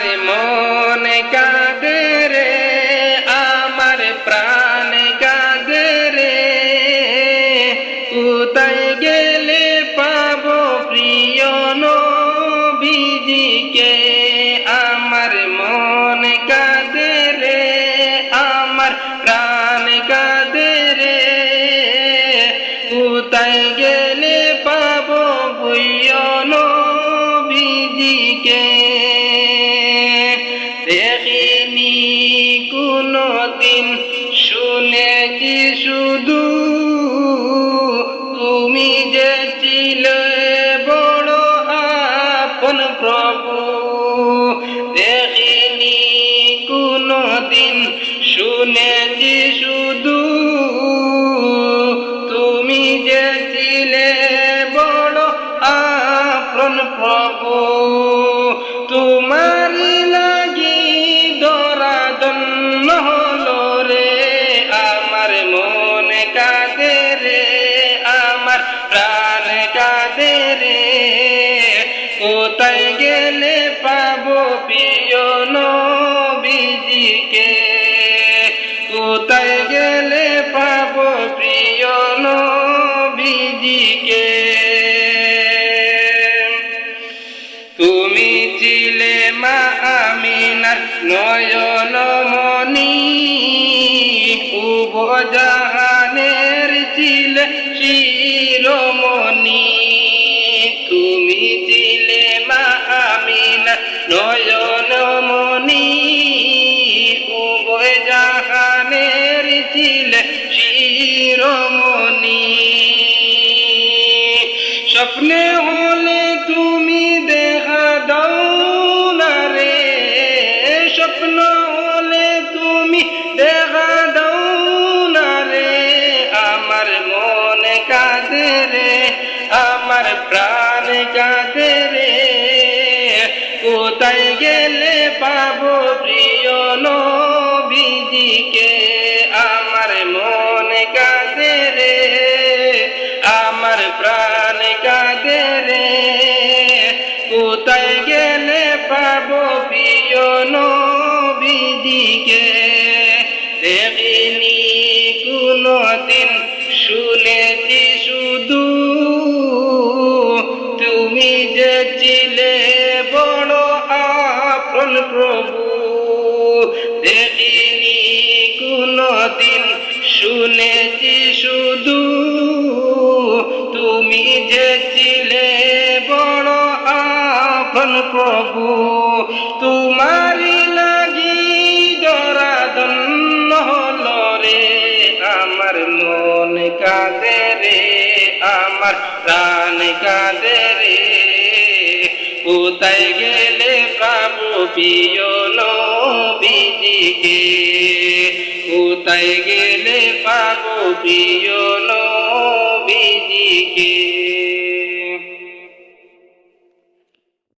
আমার মন কাঁদে রে, আমার প্রাণ কাঁদে রে, কোথায় গেলে পাবো প্রিয় নবীজিকে। আমার মন কাঁদে রে, আমার প্রাণ কাঁদে রে, কোথায় গেলে পাবো প্রিয় নবীজিকে। দেখিনি কোনদিন, শুনেছি শুধু, তুমি যে ছিলে বড় আপন প্রভু। দেখিনি কোনদিন, শুনেছি শুধু, তুমি যে ছিলে বড় আপন প্রভু। তোমারি লাগি দরাদন্ন হলো রে, আমার মন কাঁদে রে, আমার প্রাণ কাঁদে রে, কোথায় গেলে পাবো প্রিয় নবীজিকে। কোথায় গেলে পাবো প্রিয় নবীজিকে। তুমি ছিলে মা আমিনার নয়নমণি, উভজাহানের ছিলে শিরোমণি। তুমি ছিলে মা আমিনার নয়নমণি, উভজাহানের ছিলে শিরোমণি। স্বপ্নে হলে তুমি দেখা দাও না রে, স্বপ্ন হলে তুমি দেখা দাও না রে, আমার মন কাঁদে রে, আমার প্রাণ কাঁদে রে, কোথায় গেলে পাবো প্রিয় নবীজিকে। আমার মন কাঁদে রে, আমার প্রাণ কাঁদে রে, কোথায় গেলে পাবো প্রিয় নবীজিকে। দেখিনি কোনদিন, শুনেছি শুধু, তুমি যে ছিলে বড় আপন প্রভু। দেখিনি কোনদিন, শুনেছি শুধু, তুমি যে ছিলে বড় আপন প্রভু। তোমারি লাগি দরাদন্ন হলো রে, আমার মন কাঁদে রে, আমার প্রাণ কাঁদে রে, কোথায় গেলে পাবো প্রিয় নবীজিকে। কোথায় গেলে পাবো প্রিয় নবীজিকে।